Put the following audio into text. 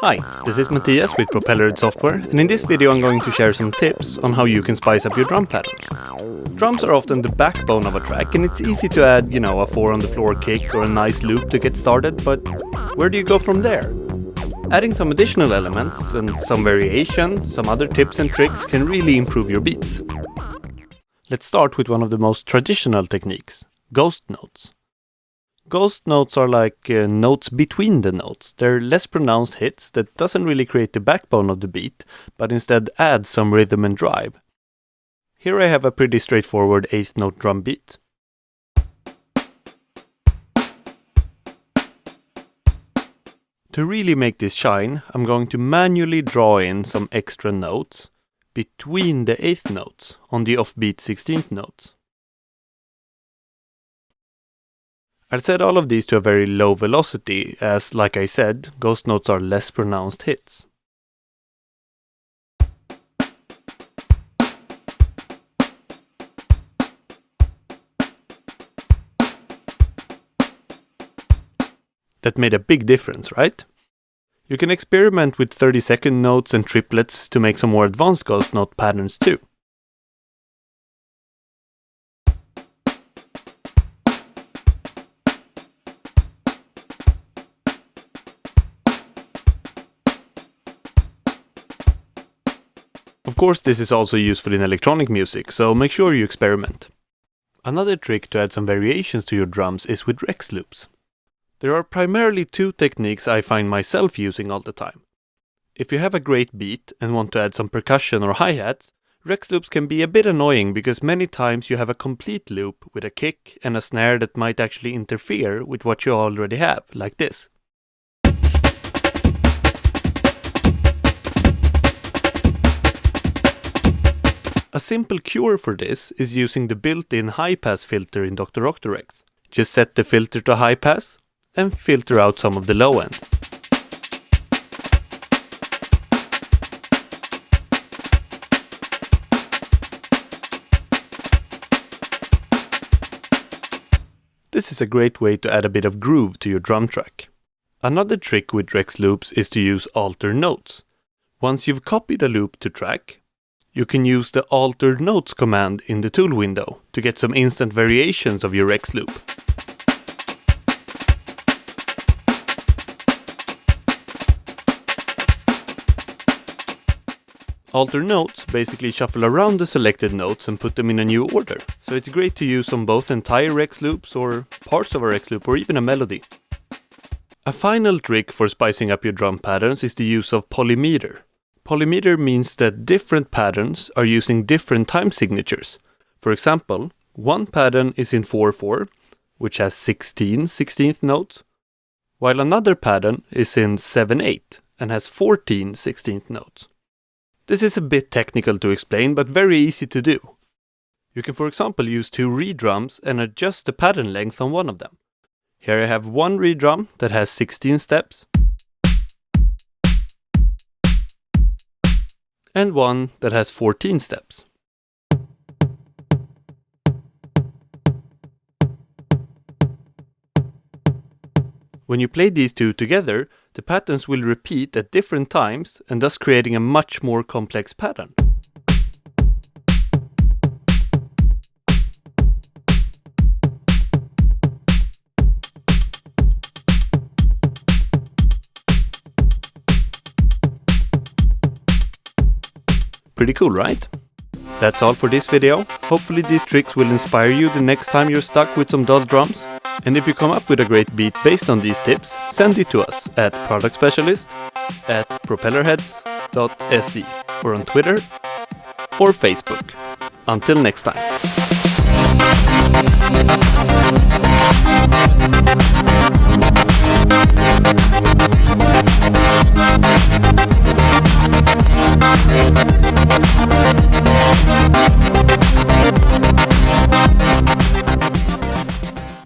Hi, this is Mattias with Polymeter software, and in this video I'm going to share some tips on how you can spice up your drum patterns. Drums are often the backbone of a track, and it's easy to add, a 4 on the floor kick or a nice loop to get started, but where do you go from there? Adding some additional elements and some variation, some other tips and tricks can really improve your beats. Let's start with one of the most traditional techniques, ghost notes. Ghost notes are like notes between the notes. They're less pronounced hits that doesn't really create the backbone of the beat, but instead adds some rhythm and drive. Here I have a pretty straightforward 8th note drum beat. To really make this shine, I'm going to manually draw in some extra notes between the 8th notes on the offbeat 16th notes. I'll set all of these to a very low velocity as, like I said, ghost notes are less pronounced hits. That made a big difference, right? You can experiment with 30-second notes and triplets to make some more advanced ghost note patterns too. Of course, this is also useful in electronic music, so make sure you experiment. Another trick to add some variations to your drums is with Rex loops. There are primarily two techniques I find myself using all the time. If you have a great beat and want to add some percussion or hi-hats, Rex loops can be a bit annoying because many times you have a complete loop with a kick and a snare that might actually interfere with what you already have, like this. A simple cure for this is using the built-in high-pass filter in Dr. Octarex. Just set the filter to high-pass and filter out some of the low end. This is a great way to add a bit of groove to your drum track. Another trick with Rex loops is to use alter notes. Once you've copied a loop to track, you can use the Alter Notes command in the tool window to get some instant variations of your Rex loop. Alter Notes basically shuffle around the selected notes and put them in a new order, so it's great to use on both entire Rex loops or parts of a Rex loop or even a melody. A final trick for spicing up your drum patterns is the use of Polymeter. Polymeter means that different patterns are using different time signatures. For example, one pattern is in 4/4, which has 16 16th notes, while another pattern is in 7/8 and has 14 16th notes. This is a bit technical to explain, but very easy to do. You can, for example, use two reed drums and adjust the pattern length on one of them. Here I have one reed drum that has 16 steps, and one that has 14 steps. When you play these two together, the patterns will repeat at different times and thus creating a much more complex pattern. Pretty cool, right? That's all for this video. Hopefully these tricks will inspire you the next time you're stuck with some dull drums. And if you come up with a great beat based on these tips, send it to us at productspecialist@propellerheads.se or on Twitter or Facebook. Until next time.